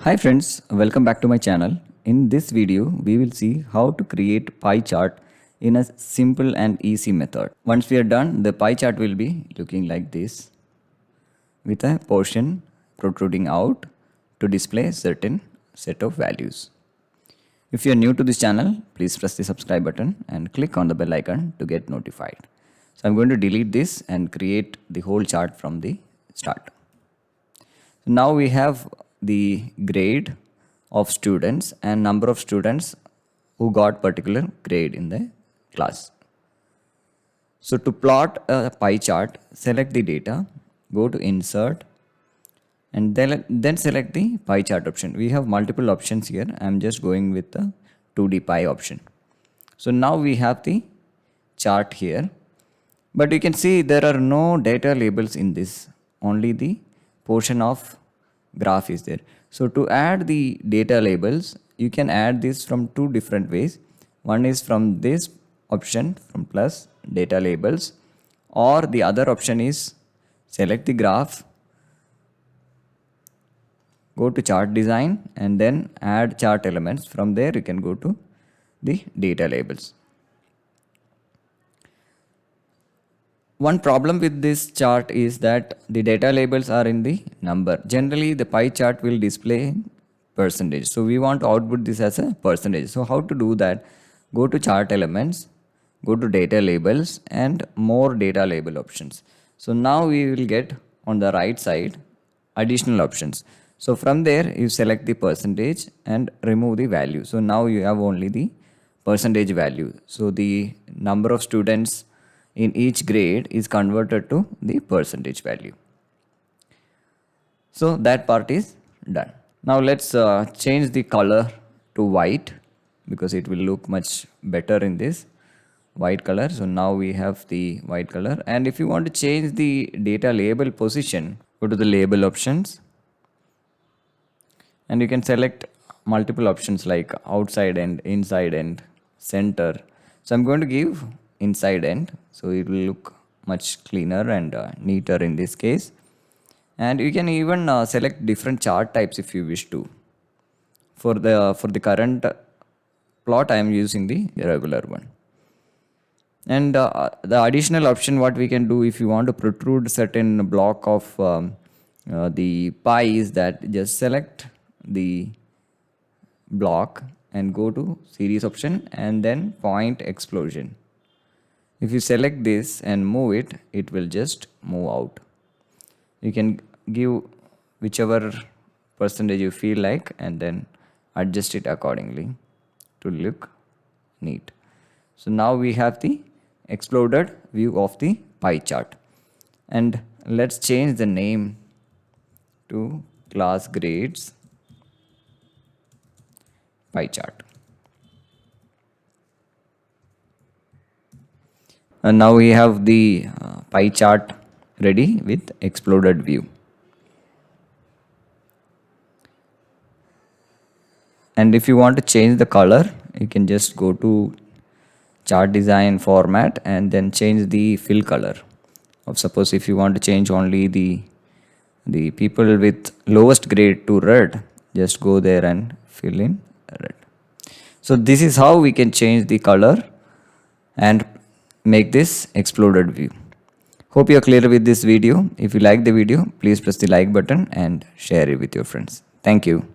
Hi friends, welcome back to my channel. In this video, we will see how to create pie chart in a simple and easy method. Once we are done, the pie chart will be looking like this with a portion protruding out to display certain set of values. If you are new to this channel, please press the subscribe button and click on the bell icon to get notified. So I'm going to delete this and create the whole chart from the start. Now we have the grade of students and number of students who got particular grade in the class. So to plot a pie chart, select the data, go to insert and then select the pie chart option. We have multiple options here. I'm just going with the 2D pie option. So now we have the chart here, but you can see there are no data labels in this, only the portion of graph is there. So to add the data labels, you can add this from two different ways. One is from this option from plus data labels, or the other option is select the graph, go to chart design and then add chart elements. From there you can go to the data labels. One problem with this chart is that the data labels are in the number. Generally, the pie chart will display percentage. So we want to output this as a percentage. So how to do that? Go to chart elements, go to data labels and more data label options. So now we will get on the right side additional options. So from there you select the percentage and remove the value. So now you have only the percentage value. So the number of students in each grade is converted to the percentage value. So that part is done. Now let's change the color to white because it will look much better in this white color. So now we have the white color, and if you want to change the data label position, go to the label options and you can select multiple options like outside end, inside end, center. So I'm going to give inside end, so it will look much cleaner and neater in this case. And you can even select different chart types if you wish to. For the current plot, I am using the regular one. And the additional option what we can do if you want to protrude certain block of the pie is that just select the block and go to series option and then point explosion. If you select this and move it, it will just move out. You can give whichever percentage you feel like and then adjust it accordingly to look neat. So now we have the exploded view of the pie chart. And let's change the name to class grades pie chart. And now we have the pie chart ready with exploded view. And if you want to change the color, you can just go to chart design format and then change the fill color. Of suppose if you want to change only the people with lowest grade to red, just go there and fill in red. So this is how we can change the color and make this exploded view. Hope you are clear with this video. If you like the video, please press the like button and share it with your friends. Thank you.